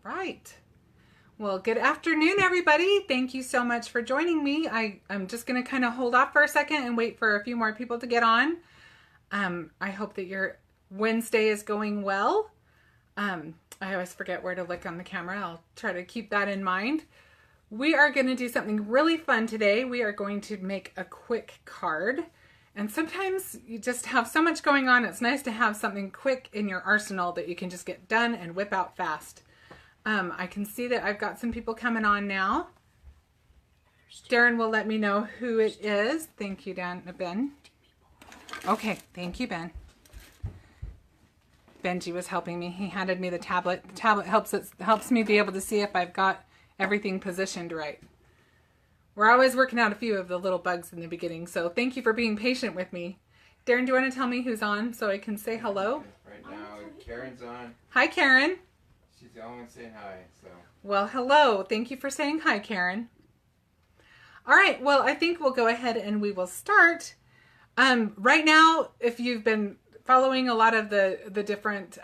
right. Well, good afternoon, everybody. Thank you so much for joining me. I'm just going to kind of hold off for a second and wait for a few more people to get on. I hope that your Wednesday is going well. I always forget where to look on the camera. I'll try to keep that in mind. We are going to do something really fun today. We are going to make a quick card. And sometimes you just have so much going on. It's nice to have something quick in your arsenal that you can just get done and whip out fast. I can see that I've got some people coming on now. Darren will let me know who it is. Thank you, Ben. Okay, thank you, Ben. Benji was helping me. He handed me the tablet. The tablet helps me be able to see if I've got everything positioned right. We're always working out a few of the little bugs in the beginning, so thank you for being patient with me. Darren, do you want to tell me who's on so I can say hello? Right now, Karen's on. Hi, Karen. She's the only one saying hi, so. Well, hello. Thank you for saying hi, Karen. All right, well, I think we'll go ahead and we will start. Right now, if you've been following a lot of the different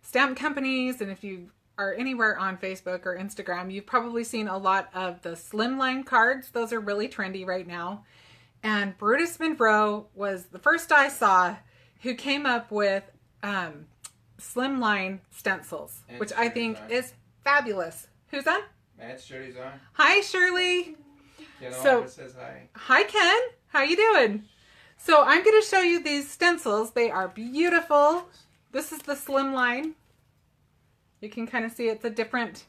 stamp companies, and if you are anywhere on Facebook or Instagram, you've probably seen a lot of the Slimline cards. Those are really trendy right now. And Brutus Monroe was the first I saw who came up with Slimline Stencils, and which I think is fabulous. Who's on? Matt Shirley's on. Hi, Shirley. Ken says hi. Hi, Ken. How you doing? So I'm going to show you these stencils. They are beautiful. This is the Slimline. You can kind of see it's a different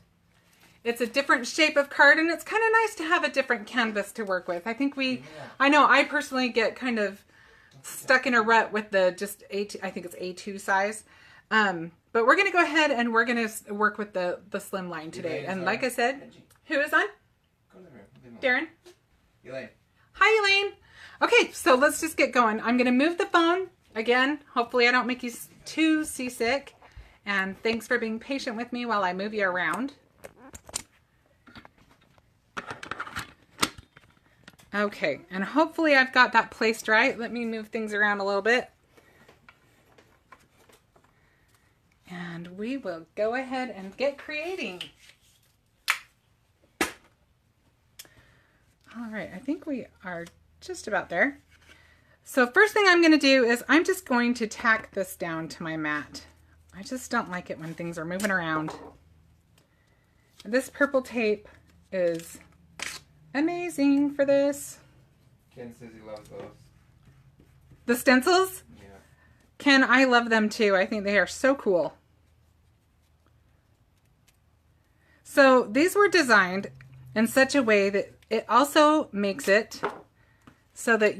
shape of card, and it's kind of nice to have a different canvas to work with. I think I know I personally get kind of stuck in a rut with the just A2, I think it's A2 size. But we're going to go ahead and we're going to work with the Slimline today. And like I said, who is on? Darren? Elaine. Hi, Elaine. Okay, so let's just get going. I'm going to move the phone. Again, hopefully I don't make you too seasick. And thanks for being patient with me while I move you around. Okay, and hopefully I've got that placed right. Let me move things around a little bit. And we will go ahead and get creating. All right, I think we are just about there. So first thing I'm going to do is I'm just going to tack this down to my mat. I just don't like it when things are moving around. This purple tape is amazing for this. Ken says he loves those. The stencils? Yeah. Ken, I love them too. I think they are so cool. So these were designed in such a way that it also makes it so that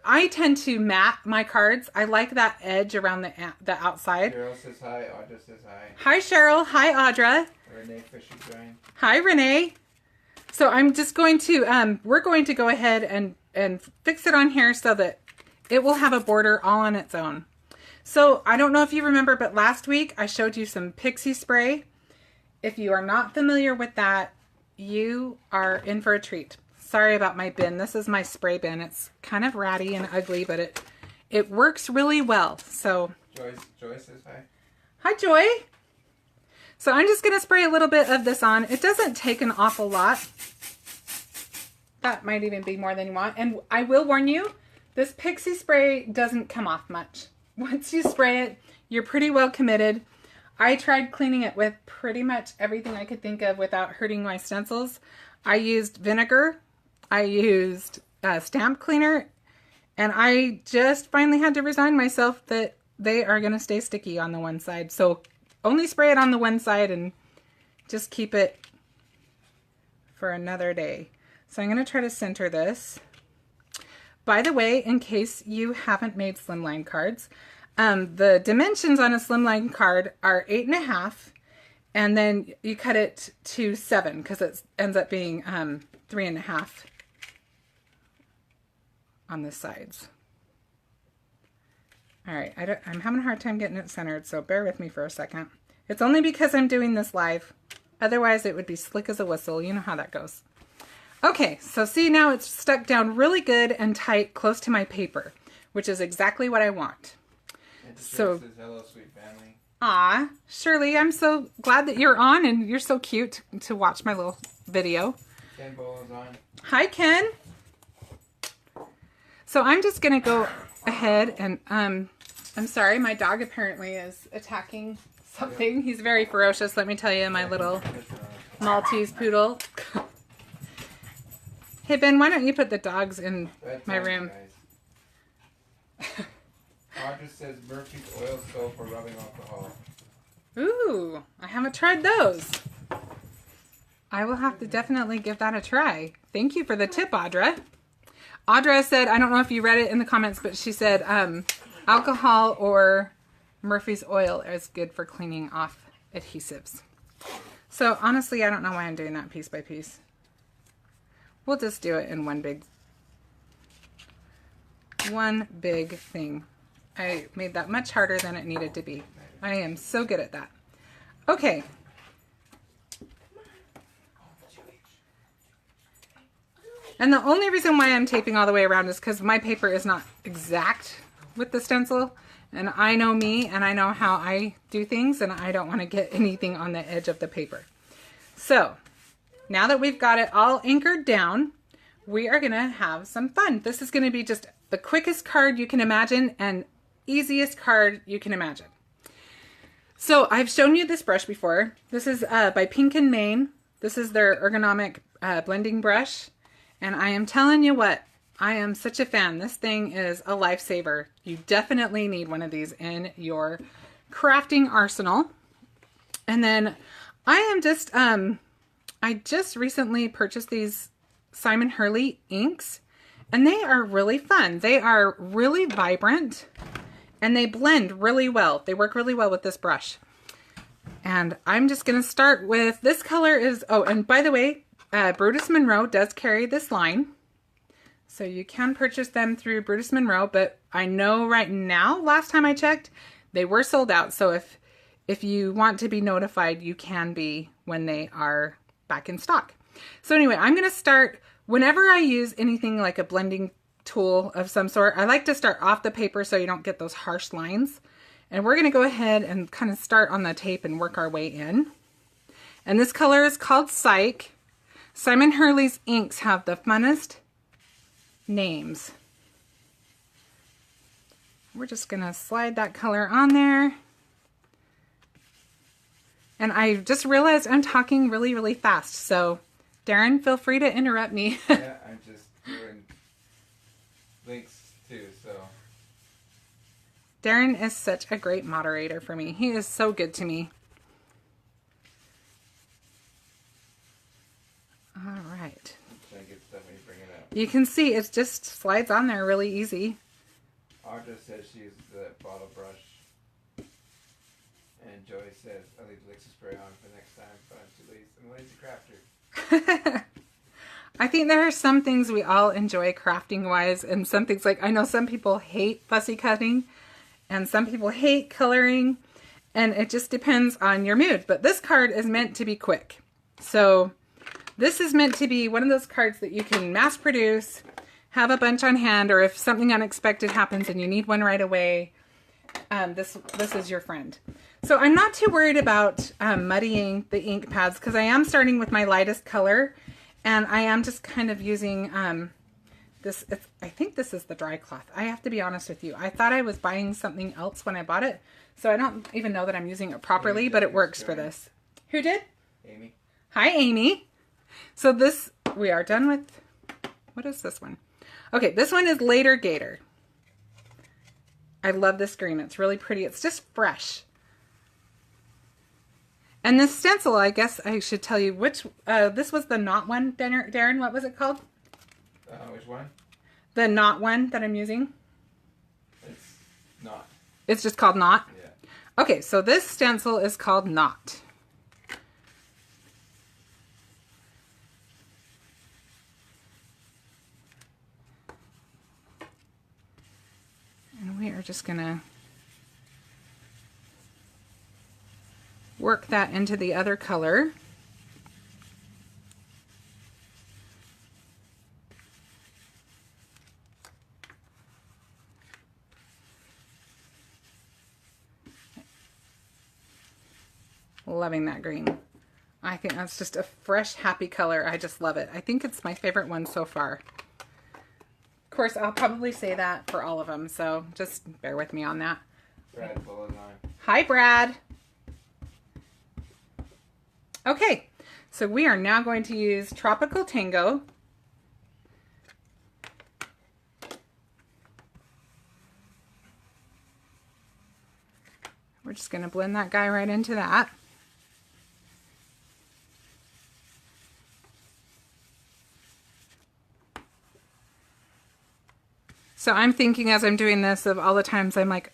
I tend to mat my cards. I like that edge around the outside. Cheryl says hi. Audra says hi. Hi, Cheryl. Hi, Audra. Renee Fisher joined. Hi, Renee. So I'm just going to, we're going to go ahead and fix it on here so that it will have a border all on its own. So I don't know if you remember, but last week I showed you some Pixie Spray. If you are not familiar with that, you are in for a treat. Sorry about my bin. This is my spray bin. It's kind of ratty and ugly, but it works really well. So Joy says hi. Hi, Joy. So I'm just going to spray a little bit of this on. It doesn't take an awful lot. That might even be more than you want. And I will warn you, this Pixie Spray doesn't come off much. Once you spray it, you're pretty well committed. I tried cleaning it with pretty much everything I could think of without hurting my stencils. I used vinegar. I used stamp cleaner. And I just finally had to resign myself that they are going to stay sticky on the one side. So only spray it on the one side and just keep it for another day. So I'm going to try to center this. By the way, in case you haven't made Slimline cards, the dimensions on a Slimline card are 8.5, and then you cut it to 7 because it ends up being 3.5 on the sides. All right, I'm having a hard time getting it centered, so bear with me for a second. It's only because I'm doing this live. Otherwise, it would be slick as a whistle. You know how that goes. Okay, so see, now it's stuck down really good and tight close to my paper, which is exactly what I want. And so, says, hello, sweet family. Ah, Shirley, I'm so glad that you're on and you're so cute to watch my little video. Ken Bolo's on. Hi, Ken. So I'm just going to go ahead and, I'm sorry, my dog apparently is attacking something. He's very ferocious, let me tell you, my little Maltese poodle. Hey, Ben, why don't you put the dogs in my room? Audra says Murphy's oil soap or rubbing alcohol. Ooh, I haven't tried those. I will have to definitely give that a try. Thank you for the tip, Audra. Audra said, I don't know if you read it in the comments, but she said alcohol or Murphy's oil is good for cleaning off adhesives. So honestly, I don't know why I'm doing that piece by piece. We'll just do it in one big thing. I made that much harder than it needed to be. I am so good at that. Okay. And the only reason why I'm taping all the way around is because my paper is not exact with the stencil. And I know me and I know how I do things and I don't want to get anything on the edge of the paper. So now that we've got it all anchored down, we are going to have some fun. This is going to be just the quickest card you can imagine and easiest card you can imagine. So I've shown you this brush before. This is by Pink and Main. This is their Ergonomic blending brush. And I am telling you what, I am such a fan. This thing is a lifesaver. You definitely need one of these in your crafting arsenal. And then I am just, I just recently purchased these Simon Hurley inks. And they are really fun. They are really vibrant. And they blend really well. They work really well with this brush. And I'm just going to start with, this color is, oh, and by the way, Brutus Monroe does carry this line. So you can purchase them through Brutus Monroe, but I know right now, last time I checked, they were sold out. So if you want to be notified, you can be when they are back in stock. So anyway, I'm going to start, whenever I use anything like a blending tool of some sort, I like to start off the paper so you don't get those harsh lines. And we're going to go ahead and kind of start on the tape and work our way in. And this color is called Sike. Simon Hurley's inks have the funnest names. We're just going to slide that color on there. And I just realized I'm talking really, really fast. So Darren, feel free to interrupt me. Yeah, I'm just doing links too, so. Darren is such a great moderator for me. He is so good to me. All right. Try to get stuff when you bring it up. You can see it just slides on there really easy. Audra says she uses the bottle brush. And Joy says, I leave Pixie Spray on for next time, but I'm a lazy crafter. I think there are some things we all enjoy crafting wise, and some things like, I know some people hate fussy cutting and some people hate coloring, and it just depends on your mood. But this card is meant to be quick. So this is meant to be one of those cards that you can mass produce, have a bunch on hand, or if something unexpected happens and you need one right away, this is your friend. So I'm not too worried about muddying the ink pads because I am starting with my lightest color. And I am just kind of using this, I think this is the dry cloth. I have to be honest with you. I thought I was buying something else when I bought it. So I don't even know that I'm using it properly, but it works for this. Who did? Amy. Hi, Amy. So this, we are done with, what is this one? Okay, this one is Later Gator. I love this green. It's really pretty. It's just fresh. And this stencil, I guess I should tell you which, this was the knot one, Darren, what was it called? Which one? The knot one that I'm using. It's not. It's just called Knot? Yeah. Okay, so this stencil is called Knot. And we are just going to work that into the other color. Loving that green. I think that's just a fresh, happy color. I just love it. I think it's my favorite one so far. Of course, I'll probably say that for all of them, so just bear with me on that. Brad Bullet on. Hi, Brad. Okay, so we are now going to use Tropical Tango. We're just going to blend that guy right into that. So I'm thinking as I'm doing this of all the times I'm like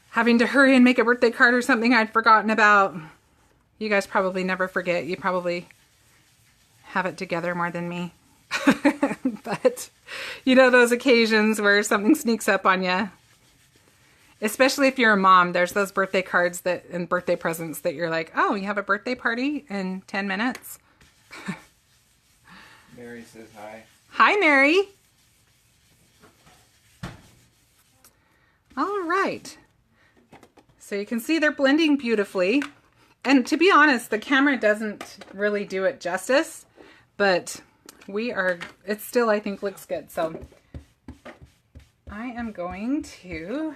having to hurry and make a birthday card or something I'd forgotten about. You guys probably never forget. You probably have it together more than me. But you know those occasions where something sneaks up on you. Especially if you're a mom, there's those birthday cards that and birthday presents that you're like, oh, you have a birthday party in 10 minutes? Mary says hi. Hi, Mary. All right. So you can see they're blending beautifully. And to be honest, the camera doesn't really do it justice, but it still, I think, looks good. So I am going to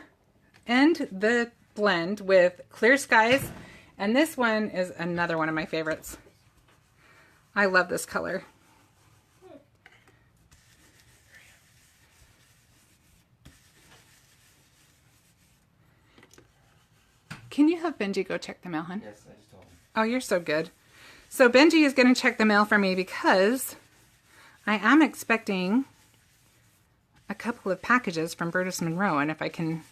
end the blend with Clear Skies. And this one is another one of my favorites. I love this color. Can you have Benji go check the mail, hon? Yes, I just told him. Oh, you're so good. So Benji is going to check the mail for me because I am expecting a couple of packages from Brutus Monroe. And if I can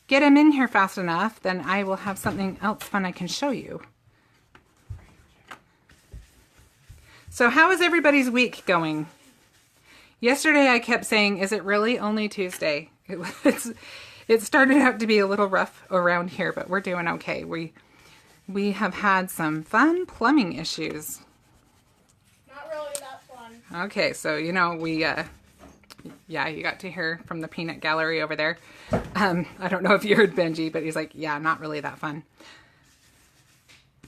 get him in here fast enough, then I will have something else fun I can show you. So how is everybody's week going? Yesterday I kept saying, is it really only Tuesday? It started out to be a little rough around here, but we're doing okay. We have had some fun plumbing issues. Not really that fun. Okay, so you know yeah, you got to hear from the peanut gallery over there. I don't know if you heard Benji, but he's like, yeah, not really that fun.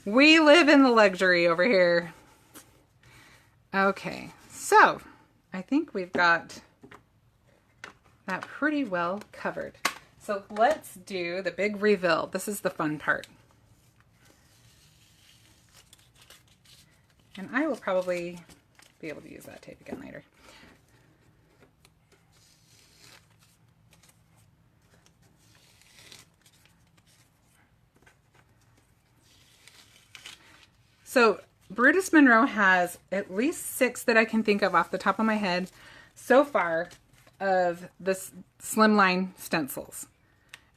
We live in the luxury over here. Okay, so I think we've got that pretty well covered. So let's do the big reveal. This is the fun part. And I will probably be able to use that tape again later. So Brutus Monroe has at least 6 that I can think of off the top of my head so far of the Slimline stencils.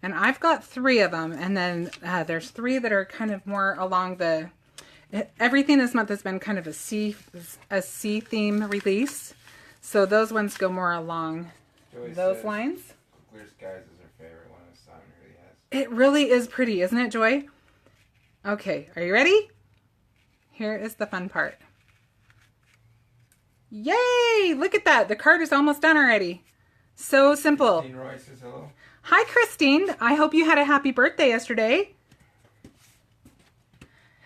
And I've got 3 of them, and then there's 3 that are kind of more along the... Everything this month has been kind of a sea theme release. So those ones go more along those lines. Clear Skies is her favorite one this time. It really has. It really is pretty, isn't it, Joy? Okay, are you ready? Here is the fun part. Yay! Look at that. The card is almost done already. So simple. Christine Roy says hello. Hi, Christine. I hope you had a happy birthday yesterday.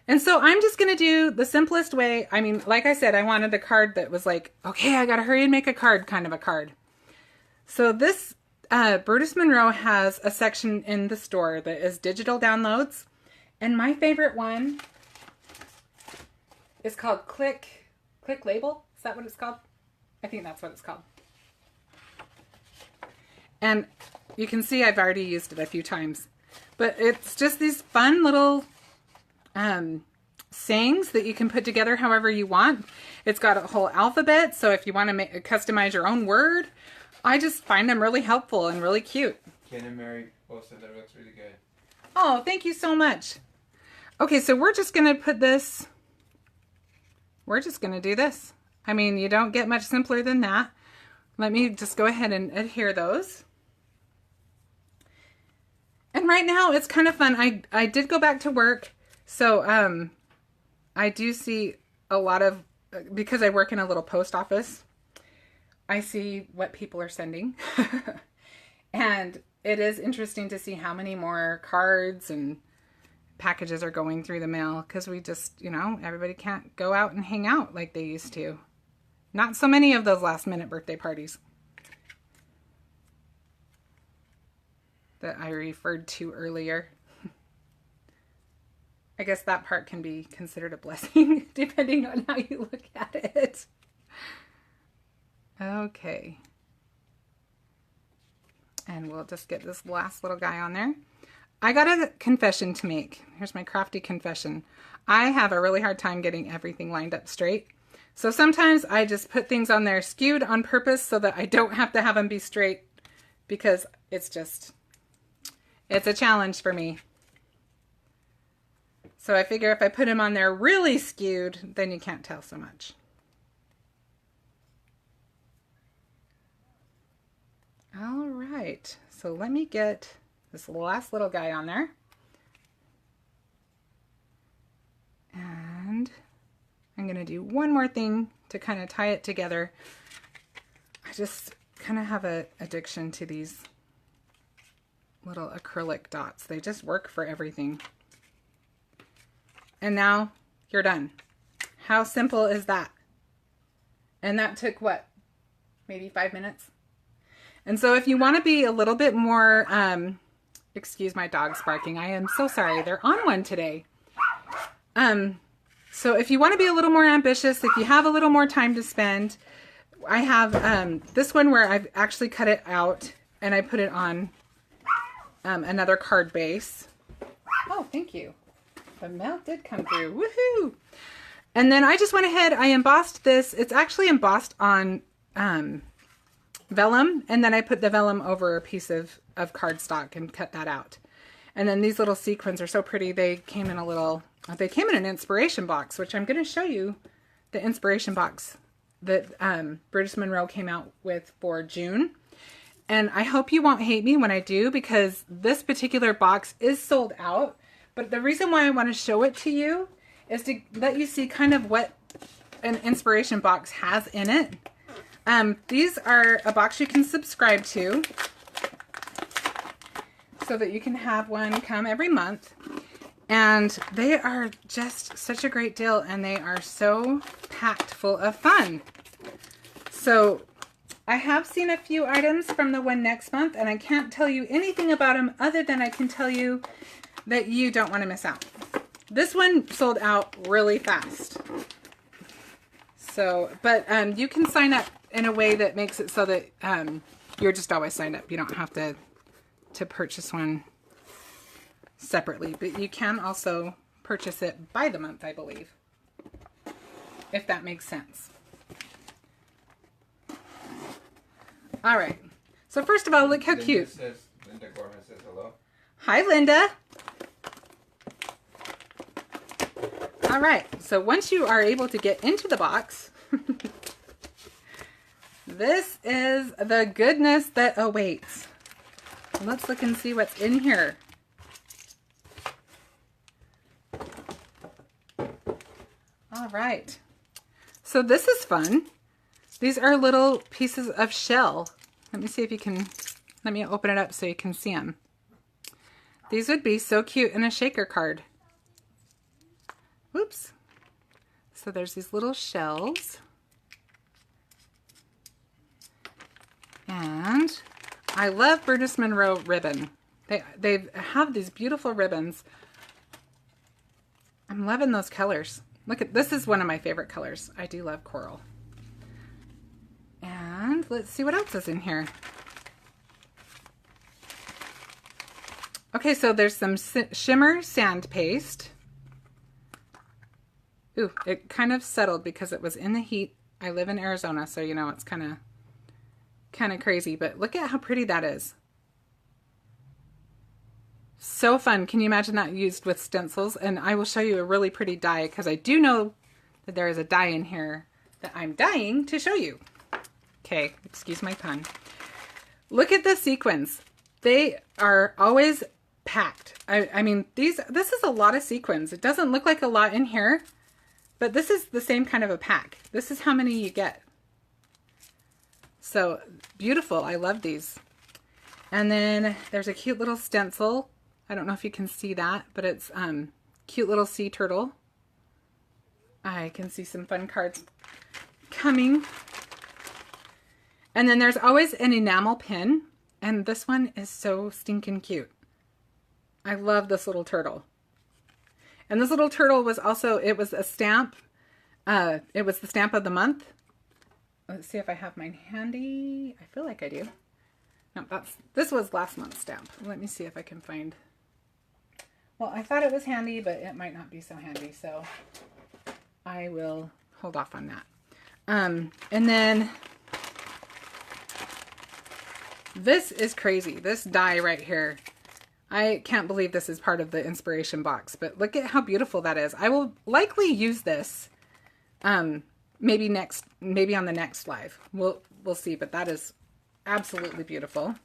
And so I'm just going to do the simplest way. I mean, like I said, I wanted a card that was like, okay, I got to hurry and make a card kind of a card. So this Brutus Monroe has a section in the store that is digital downloads. And my favorite one is called Click Label. Is that what it's called? I think that's what it's called. And you can see I've already used it a few times. But it's just these fun little sayings that you can put together however you want. It's got a whole alphabet, so if you want to customize your own word, I just find them really helpful and really cute. Ken and Mary both said that looks really good. Oh, thank you so much. Okay, so we're just going to put this... We're just going to do this. I mean, you don't get much simpler than that. Let me just go ahead and adhere those. And right now, it's kind of fun. I did go back to work, so I do see a lot of, because I work in a little post office, I see what people are sending. And it is interesting to see how many more cards and packages are going through the mail because we just, you know, everybody can't go out and hang out like they used to. Not so many of those last minute birthday parties that I referred to earlier. I guess that part can be considered a blessing depending on how you look at it. Okay. And we'll just get this last little guy on there. I got a confession to make. Here's my crafty confession. I have a really hard time getting everything lined up straight. So sometimes I just put things on there skewed on purpose so that I don't have to have them be straight, because it's a challenge for me. So I figure if I put them on there really skewed, then you can't tell so much. All right, so let me get this last little guy on there. And I'm going to do one more thing to kind of tie it together. I just kind of have an addiction to these little acrylic dots. They just work for everything. And now you're done. How simple is that? And that took what? Maybe 5 minutes? And so if you want to be a little bit more, excuse my dogs barking. I am so sorry. They're on one today. So if you want to be a little more ambitious, if you have a little more time to spend, I have this one where I've actually cut it out and I put it on another card base. Oh, thank you. The mail did come through. Woohoo! And then I just went ahead, I embossed this. It's actually embossed on vellum, and then I put the vellum over a piece of cardstock and cut that out. And then these little sequins are so pretty. They came in an inspiration box, which I'm going to show you the inspiration box that Brutus Monroe came out with for June. And I hope you won't hate me when I do, because this particular box is sold out. But the reason why I want to show it to you is to let you see kind of what an inspiration box has in it. These are a box you can subscribe to so that you can have one come every month. And they are just such a great deal, and they are so packed full of fun. So I have seen a few items from the one next month, and I can't tell you anything about them other than I can tell you that you don't want to miss out. This one sold out really fast. So, but you can sign up in a way that makes it so that you're just always signed up. You don't have to purchase one separately, but you can also purchase it by the month, I believe, if that makes sense. All right. So first of all, look how cute. Linda Gorman says hello. Hi, Linda. All right. So once you are able to get into the box, this is the goodness that awaits. Let's look and see what's in here. All right. So this is fun. These are little pieces of shell. Let me see if you can, let me open it up so you can see them. These would be so cute in a shaker card. Whoops. So there's these little shells. And I love Brutus Monroe ribbon. They have these beautiful ribbons. I'm loving those colors. Look at, this is one of my favorite colors. I do love coral. And let's see what else is in here. Okay, so there's some shimmer sand paste. Ooh, it kind of settled because it was in the heat. I live in Arizona, so you know it's kind of crazy, but look at how pretty that is. So fun. Can you imagine that used with stencils? And I will show you a really pretty die, because I do know that there is a die in here that I'm dying to show you. Okay, excuse my pun. Look at the sequins. They are always packed. I mean, this is a lot of sequins. It doesn't look like a lot in here, but this is the same kind of a pack. This is how many you get. So beautiful. I love these. And then there's a cute little stencil I don't know if you can see that, but it's cute little sea turtle. I can see some fun cards coming. And then there's always an enamel pin, and this one is so stinking cute. I love this little turtle. And this little turtle was also, it was a stamp. It was the stamp of the month. Let's see if I have mine handy. I feel like I do. No, this was last month's stamp. Let me see if I can find. Well, I thought it was handy, but it might not be so handy, so I will hold off on that. And then this is crazy. This die right here. I can't believe this is part of the inspiration box, but look at how beautiful that is. I will likely use this maybe on the next live. We'll see, but that is absolutely beautiful.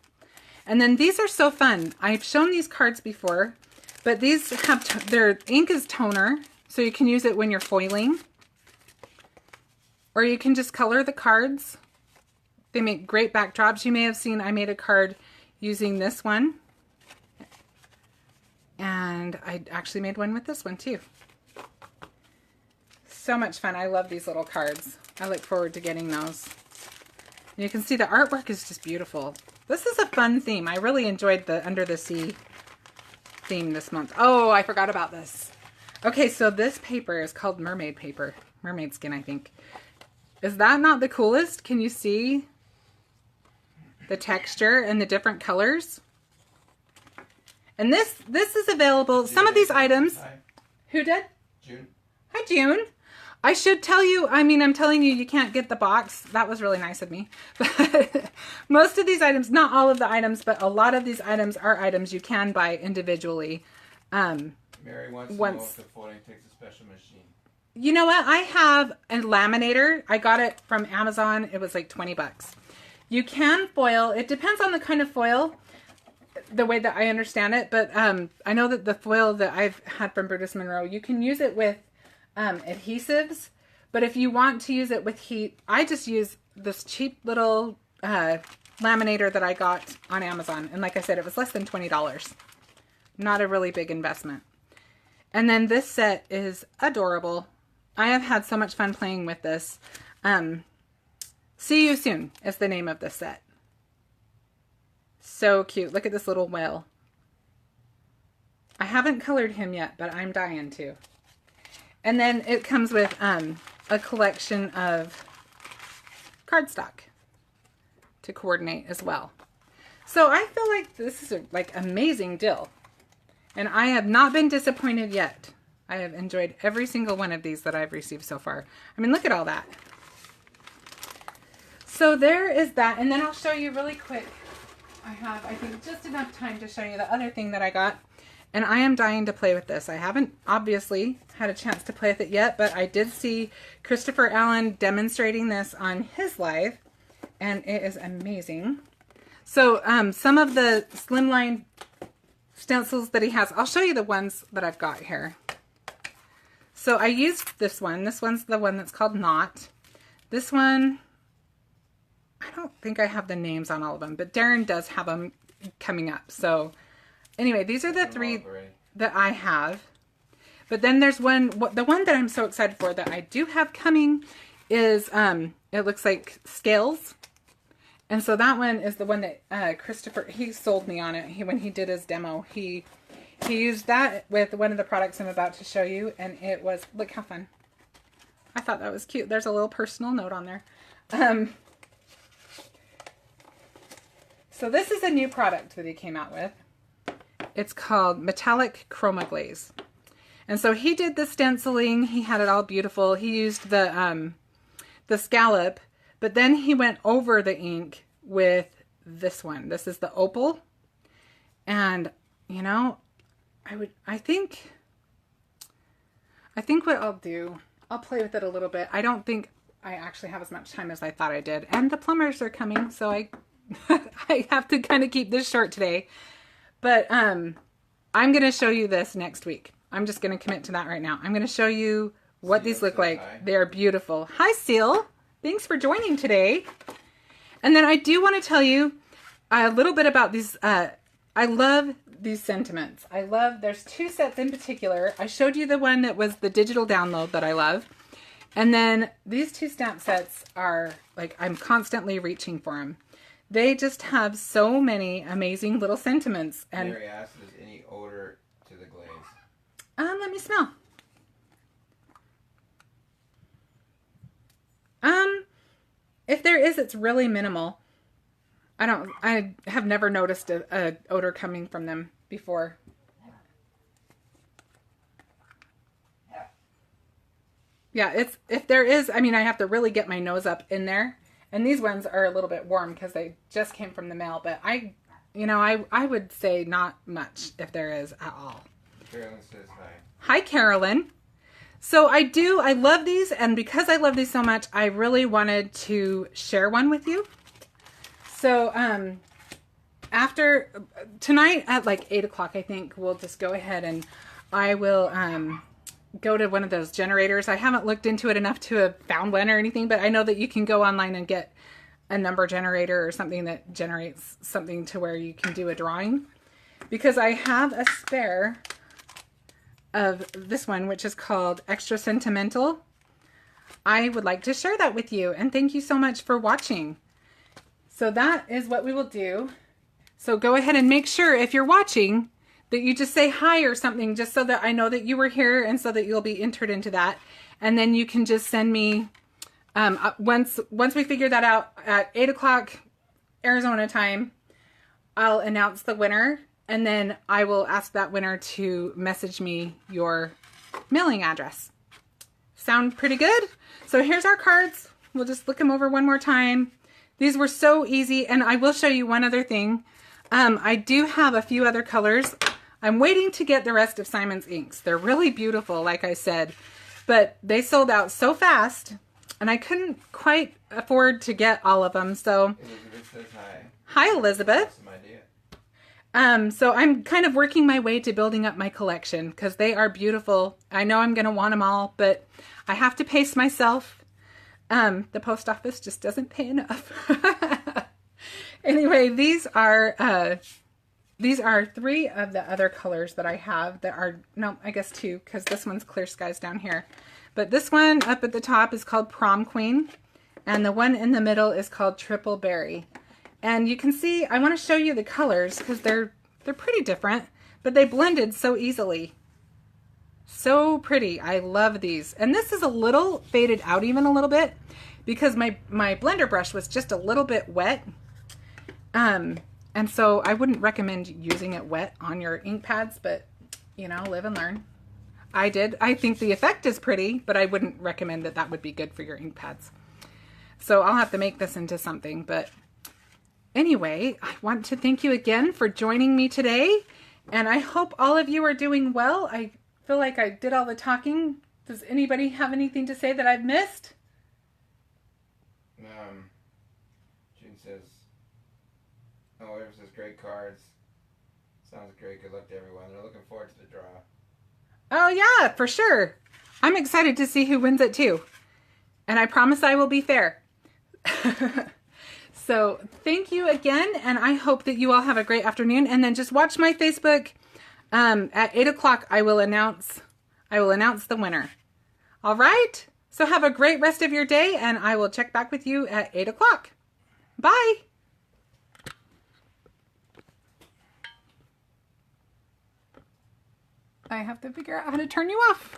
And then these are so fun. I've shown these cards before, but these have their ink is toner, so you can use it when you're foiling, or you can just color the cards. They make great backdrops. You may have seen I made a card using this one. And I actually made one with this one too. So much fun. I love these little cards. I look forward to getting those. And you can see the artwork is just beautiful. This is a fun theme. I really enjoyed the Under the Sea theme this month. Oh, I forgot about this. Okay, so this paper is called mermaid paper. Mermaid skin, I think. Is that not the coolest? Can you see the texture and the different colors? And this is available. Some of these items. Hi. Who did? June. Hi, June. I should tell you, I mean, I'm telling you, you can't get the box. That was really nice of me. But most of these items, not all of the items, but a lot of these items are items you can buy individually. Mary wants to know if the foiling takes a special machine. You know what? I have a laminator. I got it from Amazon. It was like 20 bucks. You can foil. It depends on the kind of foil, the way that I understand it. But I know that the foil that I've had from Brutus Monroe, you can use it with adhesives. But if you want to use it with heat, I just use this cheap little laminator that I got on Amazon. And like I said, it was less than $20. Not a really big investment. And then this set is adorable. I have had so much fun playing with this. See You Soon is the name of this set. So cute. Look at this little whale. I haven't colored him yet, but I'm dying to. And then it comes with a collection of cardstock to coordinate as well. So I feel like this is a amazing deal. And I have not been disappointed yet. I have enjoyed every single one of these that I've received so far. I mean, look at all that. So there is that. And then I'll show you really quick. I have, I think, just enough time to show you the other thing that I got. And I am dying to play with this. I haven't obviously had a chance to play with it yet, but I did see Christopher Allen demonstrating this on his live. And it is amazing. So some of the Slimline stencils that he has, I'll show you the ones that I've got here. So I used this one. This one's the one that's called Knot. This one, I don't think I have the names on all of them, but Darren does have them coming up. So anyway, these are the three that I have. But then there's one, the one that I'm so excited for that I do have coming is, it looks like Scales. And so that one is the one that Christopher, he sold me on it. When he did his demo, he used that with one of the products I'm about to show you. And it was, look how fun. I thought that was cute. There's a little personal note on there. So this is a new product that he came out with. It's called Metallic Chroma Glaze. And so he did the stenciling. He had it all beautiful. He used the scallop. But then he went over the ink with this one. This is the Opal. And, you know, I think what I'll do, I'll play with it a little bit. I don't think I actually have as much time as I thought I did. And the plumbers are coming, so I have to kind of keep this short today. But I'm going to show you this next week. I'm just going to commit to that right now. I'm going to show you what these look like. Hi. They're beautiful. Hi, Seal. Thanks for joining today. And then I do want to tell you a little bit about these. I love these sentiments. There's two sets in particular. I showed you the one that was the digital download that I love. And then these two stamp sets are like, I'm constantly reaching for them. They just have so many amazing little sentiments. And Mary asked, is any odor to the glaze? Let me smell. If there is, it's really minimal. I have never noticed a odor coming from them before. Yeah, if there is, I mean, I have to really get my nose up in there. And these ones are a little bit warm because they just came from the mail. But I would say not much if there is at all. Carolyn says hi. Hi, Carolyn. So I love these. And because I love these so much, I really wanted to share one with you. So after tonight at like 8 o'clock, I think we'll just go ahead and I will go to one of those generators. I haven't looked into it enough to have found one or anything, but I know that you can go online and get a number generator or something that generates something to where you can do a drawing. Because I have a spare of this one, which is called Extra Sentimental. I would like to share that with you, and thank you so much for watching. So that is what we will do. So go ahead and make sure if you're watching that you just say hi or something, just so that I know that you were here and so that you'll be entered into that. And then you can just send me, once we figure that out at 8 o'clock Arizona time, I'll announce the winner. And then I will ask that winner to message me your mailing address. Sound pretty good? So here's our cards. We'll just look them over one more time. These were so easy, and I will show you one other thing. I do have a few other colors. I'm waiting to get the rest of Simon's inks. They're really beautiful, like I said, but they sold out so fast, and I couldn't quite afford to get all of them. So, Elizabeth says hi. Hi, Elizabeth. Awesome idea. So I'm kind of working my way to building up my collection because they are beautiful. I know I'm going to want them all, but I have to pace myself. The post office just doesn't pay enough. Anyway, these are 3 of the other colors that I have that are, no, I guess 2, because this one's Clear Skies down here. But this one up at the top is called Prom Queen, and the one in the middle is called Triple Berry. And you can see, I want to show you the colors because they're pretty different, but they blended so easily. So pretty. I love these. And this is a little faded out even a little bit because my blender brush was just a little bit wet. And so I wouldn't recommend using it wet on your ink pads, but you know, live and learn. I think the effect is pretty, but I wouldn't recommend that would be good for your ink pads. So I'll have to make this into something, but anyway, I want to thank you again for joining me today. And I hope all of you are doing well. I feel like I did all the talking. Does anybody have anything to say that I've missed? June says, oh, Ever says great cards. Sounds great. Good luck to everyone. They're looking forward to the draw. Oh yeah, for sure. I'm excited to see who wins it too. And I promise I will be fair. So thank you again. And I hope that you all have a great afternoon. And then just watch my Facebook. At 8 o'clock, I will announce the winner. All right. So have a great rest of your day, and I will check back with you at 8 o'clock. Bye. I have to figure out how to turn you off.